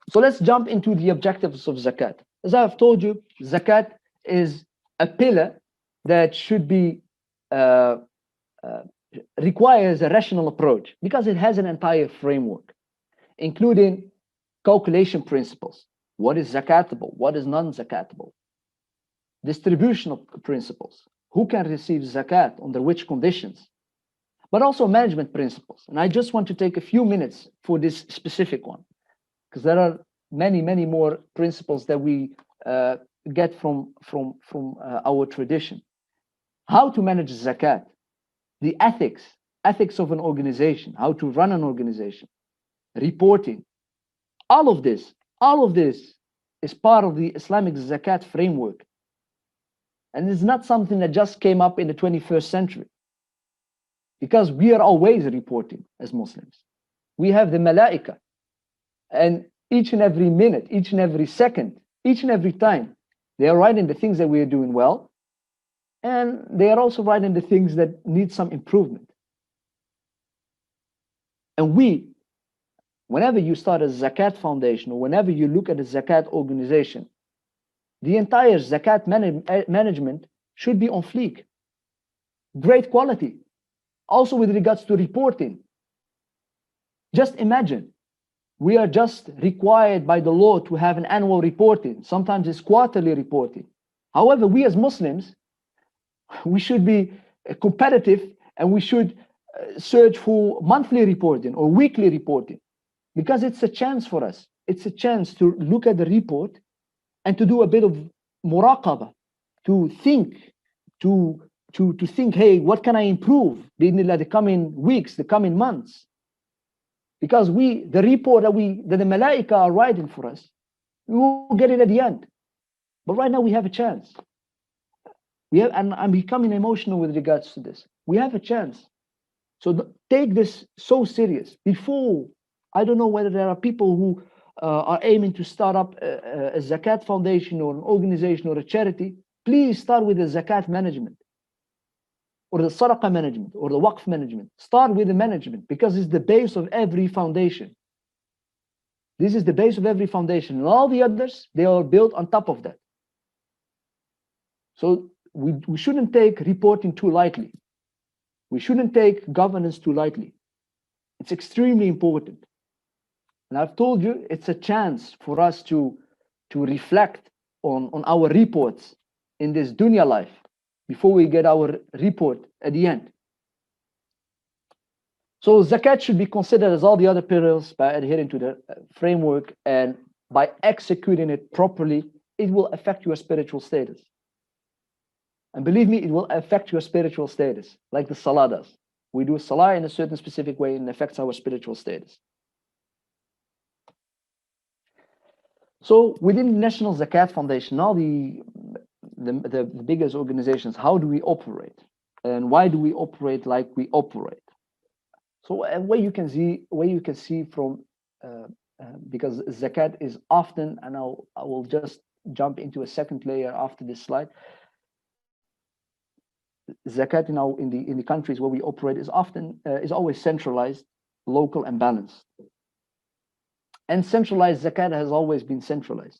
So let's jump into the objectives of zakat. As I have told you, zakat is a pillar that should be uh, uh, requires a rational approach because it has an entire framework, including calculation principles. What is zakatable? What is non-zakatable? Distributional principles. Who can receive zakat? Under which conditions? But also management principles. And I just want to take a few minutes for this specific one, because there are many, many more principles that we get from our tradition. How to manage zakat, the ethics of an organization, how to run an organization, reporting, all of this is part of the Islamic zakat framework. And it's not something that just came up in the 21st century, because we are always reporting as Muslims. We have the malaika, and each and every minute, each and every second, each and every time, they are writing the things that we are doing well, and they are also writing the things that need some improvement. And we, whenever you start a zakat foundation, or whenever you look at a zakat organization, the entire zakat management should be on fleek. Great quality. Also with regards to reporting. Just imagine, we are just required by the law to have an annual reporting. Sometimes it's quarterly reporting. However, we as Muslims, we should be competitive, and we should search for monthly reporting or weekly reporting, because it's a chance for us. It's a chance to look at the report and to do a bit of muraqabah, to think, to think, hey, what can I improve in the coming weeks, the coming months? Because the report that the malaika are writing for us, we will get it at the end. But right now we have a chance. And I'm becoming emotional with regards to this. We have a chance. So take this so serious. Before, I don't know whether there are people who are aiming to start up a zakat foundation or an organization or a charity. Please start with the zakat management, or the sadaqah management, or the waqf management. Start with the management, because it's the base of every foundation. This is the base of every foundation. And all the others, they are built on top of that. So we shouldn't take reporting too lightly. We shouldn't take governance too lightly. It's extremely important. And I've told you, it's a chance for us to reflect on our reports in this dunya life before we get our report at the end. So zakat should be considered as all the other pillars by adhering to the framework, and by executing it properly, it will affect your spiritual status. And believe me, it will affect your spiritual status, like the salah does. We do salah in a certain specific way, and it affects our spiritual status. So within the National Zakat Foundation, all the biggest organizations, how do we operate? And why do we operate like we operate? So where you can see from, because zakat is often, and I will just jump into a second layer after this slide. Zakat in the countries where we operate is always centralized, local, and balanced. And centralized zakat has always been centralized.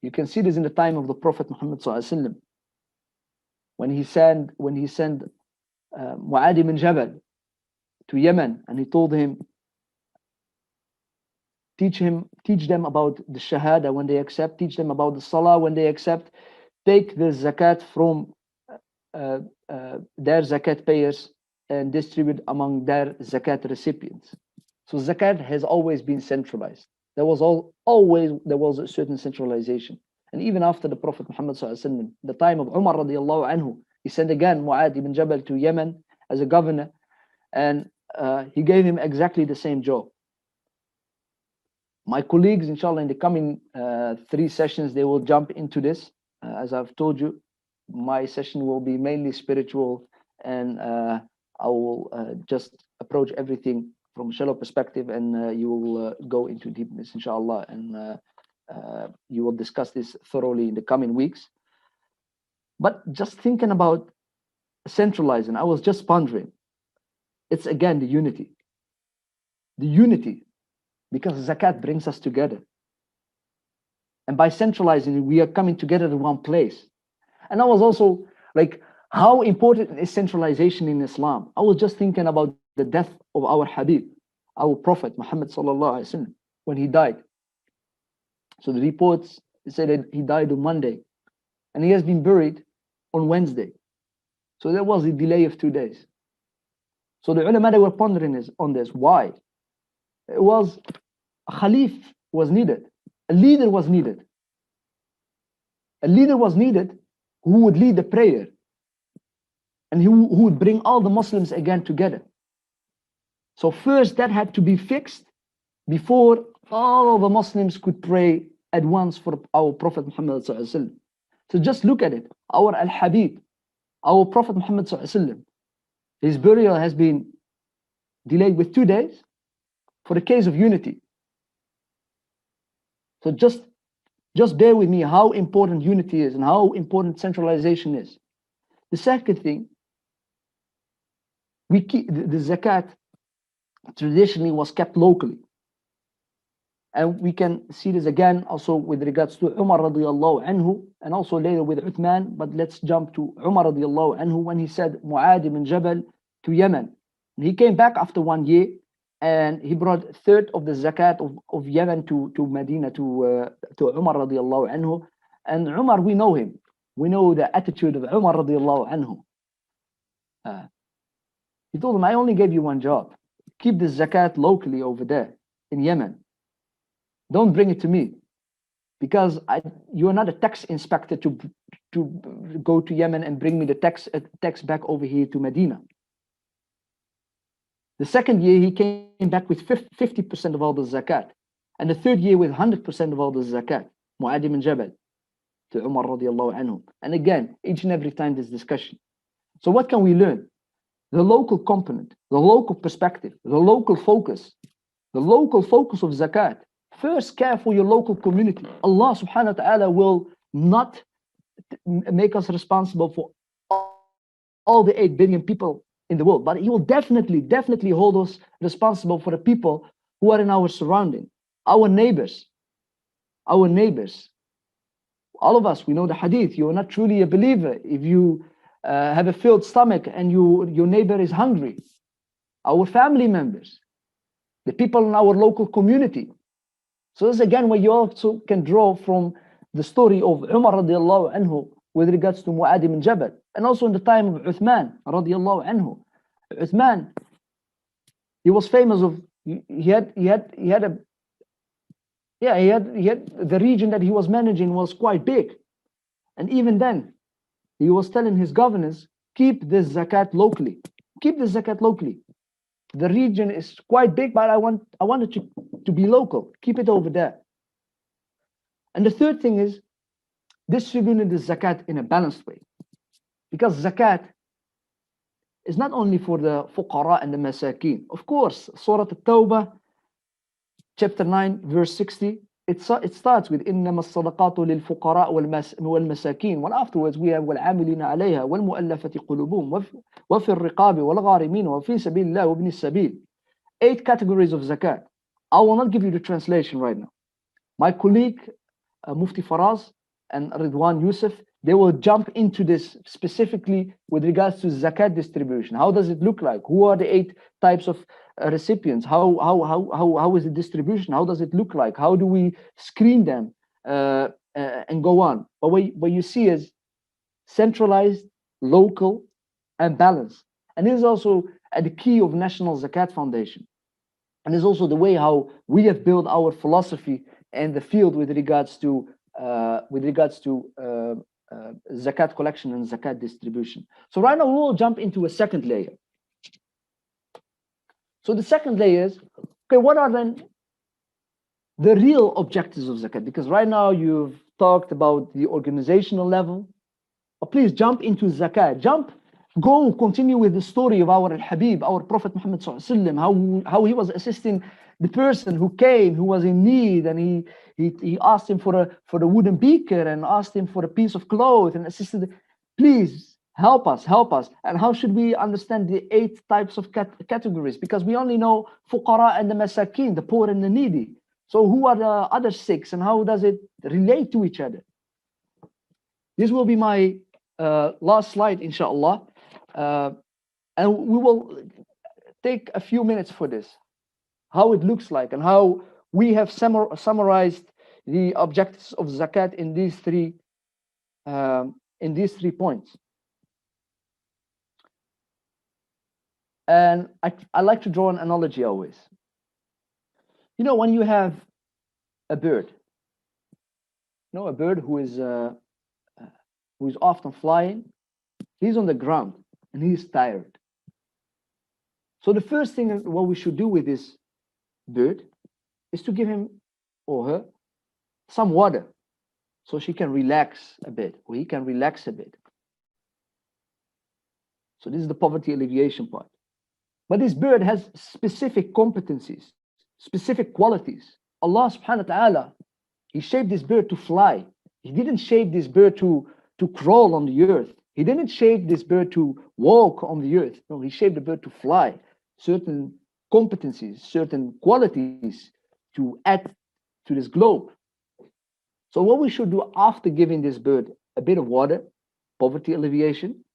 You can see this in the time of the Prophet Muhammad ﷺ, when he sent Mu'adh bin Jabal to Yemen, and he told him, teach them about the shahada when they accept, teach them about the salah when they accept, take the zakat from their zakat payers and distribute among their zakat recipients. So zakat has always been centralized. There was a certain centralization. And even after the Prophet Muhammad ﷺ, the time of Umar radiallahu anhu, he sent again Mu'adh ibn Jabal to Yemen as a governor, and he gave him exactly the same job. My colleagues, inshallah, in the coming 3 sessions, they will jump into this. As I've told you, my session will be mainly spiritual, and I will just approach everything from a shallow perspective, and you will go into deepness, inshallah, and you will discuss this thoroughly in the coming weeks. But just thinking about centralizing, I was just pondering, it's again the unity. The unity. because zakat brings us together. And by centralizing, we are coming together in one place. And I was also like, how important is centralization in Islam? I was just thinking about the death of our Habib, our Prophet Muhammad sallallahu alaihi wasallam, when he died. So the reports said that he died on Monday, and he has been buried on Wednesday. So there was a delay of 2 days. So the ulama, they were pondering on this. Why? It was a Khalif was needed. A leader was needed. A leader was needed who would lead the prayer and who would bring all the Muslims again together. So first that had to be fixed before all of the Muslims could pray at once for our Prophet Muhammad sallallahu alaihi wasallam. So just look at it. Our Al-Habib, our Prophet Muhammad sallallahu alaihi wasallam, his burial has been delayed with 2 days for the case of unity. So just bear with me how important unity is and how important centralization is. The second thing, we keep the zakat traditionally was kept locally. And we can see this again also with regards to Umar radiallahu anhu and also later with Uthman. But let's jump to Umar radiallahu anhu when he said Mu'adh bin Jabal to Yemen. And he came back after 1 year and he brought a third of the zakat of Yemen to Medina to Umar radiallahu anhu. And Umar, we know him. We know the attitude of Umar radiallahu anhu. He told him, I only gave you one job. Keep the zakat locally over there in Yemen. Don't bring it to me, because you are not a tax inspector to go to Yemen and bring me the tax back over here to Medina. The second year he came back with 50% of all the zakat, and the third year with 100% of all the zakat. Mu'adh bin Jabal to Umar radiallahu anhu. And again, each and every time this discussion. So what can we learn? The local component, the local perspective, the local focus of zakat. First, care for your local community. Allah subhanahu wa ta'ala will not make us responsible for all the 8 billion people in the world, but He will definitely hold us responsible for the people who are in our surrounding, our neighbors. All of us, we know the hadith. You are not truly a believer if you have a filled stomach and your neighbor is hungry. Our family members, the people in our local community. So this is again where you also can draw from the story of Umar radiallahu anhu with regards to Mu'adh bin Jabal, and also in the time of Uthman radiallahu anhu. Uthman, he was famous of he had the region that he was managing was quite big, and even then he was telling his governors, keep this zakat locally, The region is quite big, but I want it to be local. Keep it over there. And the third thing is distributing the zakat in a balanced way, because zakat is not only for the fuqara and the masakeen. Of course, Surah At-Tawbah, chapter 9, verse 60, it starts with إنما الصدقات للفقراء والمساكين, and afterwards we have والعاملين عليها والمؤلفة قلوبهم وفي الرقاب والغارمين وفي سبيل الله وابن السبيل. 8 categories of zakat. I will not give you the translation right now. My colleague Mufti Faraz and Ridwan Yusuf, they will jump into this specifically with regards to zakat distribution. How does it look like? Who are the 8 types of recipients? How is the distribution? How does it look like? How do we screen them and go on? But what you see is centralized, local, and balanced. And this is also at the key of National Zakat Foundation. And it's also the way how we have built our philosophy and the field with regards to zakat collection and zakat distribution. So right now we will jump into a second layer. So the second layer is, okay, what are then the real objectives of zakat? Because right now you've talked about the organizational level, but please jump into zakat. Continue with the story of our Habib, our Prophet Muhammad sallallahu alaihi wasallam, how he was assisting the person who came, who was in need, and he asked him for a wooden beaker and asked him for a piece of cloth and assisted. Please help us. And how should we understand the 8 types of categories? Because we only know fuqara and the masakin, the poor and the needy. So who are the other 6 and how does it relate to each other? This will be my last slide, inshallah. And we will take a few minutes for this, how it looks like and how we have summarized the objectives of zakat in these 3 points. And I like to draw an analogy always. You know, when you have a bird, you know, a bird who is often flying, he's on the ground and he's tired. So the first thing what we should do with this bird is to give him or her some water so she can relax a bit or he can relax a bit. So this is the poverty alleviation part. But this bird has specific competencies, specific qualities. Allah subhanahu wa ta'ala, He shaped this bird to fly. He didn't shape this bird to crawl on the earth. He didn't shape this bird to walk on the earth. No, He shaped the bird to fly. Certain competencies, certain qualities to add to this globe. So what we should do after giving this bird a bit of water, poverty alleviation,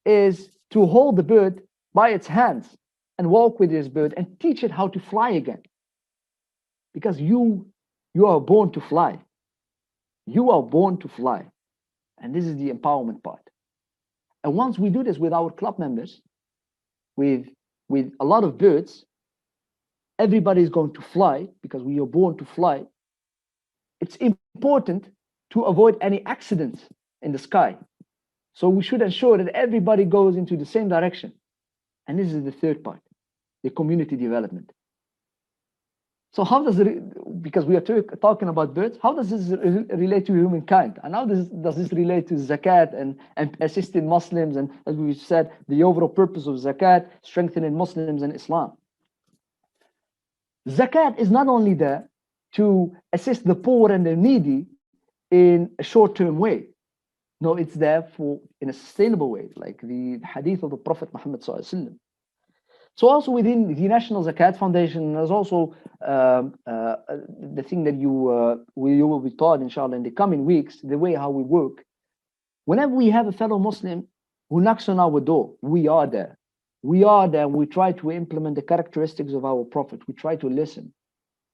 is to hold the bird by its hands and walk with this bird and teach it how to fly again. Because you are born to fly. You are born to fly. And this is the empowerment part. And once we do this with our club members, with a lot of birds, everybody is going to fly because we are born to fly. It's important to avoid any accidents in the sky. So we should ensure that everybody goes into the same direction. And this is the third part, the community development. So how does it, because we are talking about birds, how does this relate to humankind? And how does this relate to zakat and assisting Muslims? And as we said, the overall purpose of zakat, strengthening Muslims and Islam. Zakat is not only there to assist the poor and the needy in a short-term way. No, it's there for in a sustainable way, like the hadith of the Prophet Muhammad sallallahu alaihi wasallam. So also within the National Zakat Foundation, there's also the thing that you will be taught, inshallah, in the coming weeks, the way how we work. Whenever we have a fellow Muslim who knocks on our door, we are there. We are there and we try to implement the characteristics of our Prophet. We try to listen.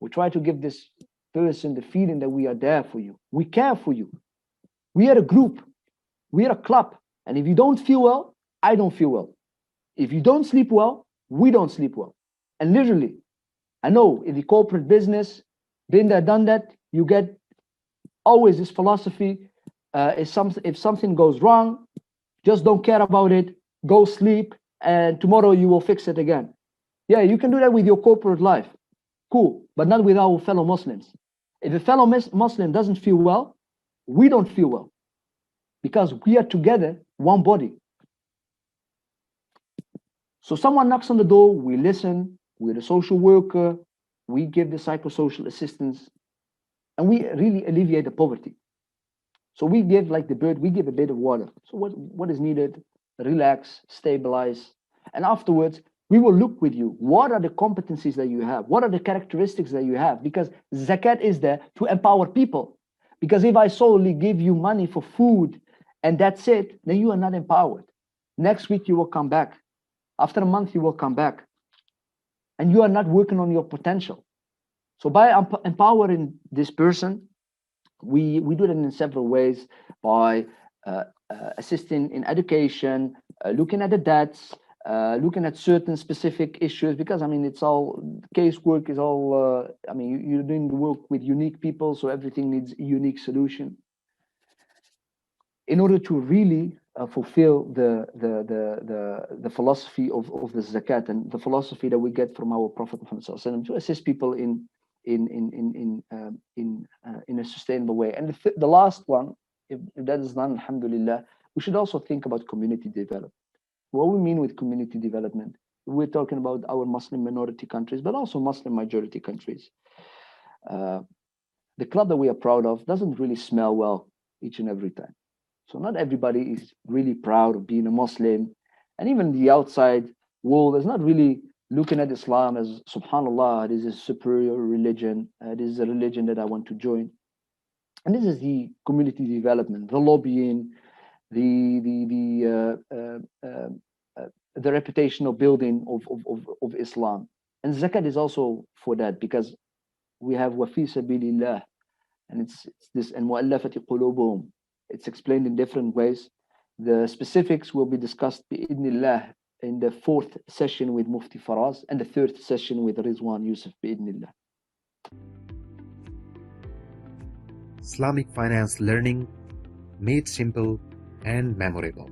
We try to give this person the feeling that we are there for you. We care for you. We are a group. We are a club. And if you don't feel well, I don't feel well. If you don't sleep well, we don't sleep well. And literally, I know in the corporate business, been there, done that, you get always this philosophy, if something goes wrong, just don't care about it, go sleep, and tomorrow you will fix it again. Yeah, you can do that with your corporate life. Cool, but not with our fellow Muslims. If a fellow Muslim doesn't feel well, we don't feel well. Because we are together, one body. So someone knocks on the door, we listen, we're the social worker, we give the psychosocial assistance, and we really alleviate the poverty. So we give, like the bird, we give a bit of water. So what is needed? Relax, stabilize, and afterwards, we will look with you. What are the competencies that you have? What are the characteristics that you have? Because zakat is there to empower people. Because if I solely give you money for food and that's it, then you are not empowered. Next week, you will come back. After a month, you will come back. And you are not working on your potential. So by empowering this person, we do that in several ways by assisting in education, looking at the debts, looking at certain specific issues, because I mean, it's all casework is all, I mean, you're doing the work with unique people, so everything needs a unique solution. In order to really fulfill the philosophy of the zakat and the philosophy that we get from our Prophet Muhammad sallallahu alaihi wasallam, to assist people in a sustainable way. And the last one, if that is done, alhamdulillah, we should also think about community development. What we mean with community development, we're talking about our Muslim minority countries, but also Muslim majority countries. The club that we are proud of doesn't really smell well each and every time. So not everybody is really proud of being a Muslim. And even the outside world is not really looking at Islam as, subhanallah, this is a superior religion. This is a religion that I want to join. And this is the community development, the lobbying, the reputational building of Islam. And zakat is also for that, because we have wafi sabilillah, and it's this, and mu'allafati qulubuhum. It's explained in different ways. The specifics will be discussed bi'idnillah in the 4th session with Mufti Faraz and the 3rd session with Rizwan Yusuf bi'idnillah. Islamic finance learning made simple and memorable.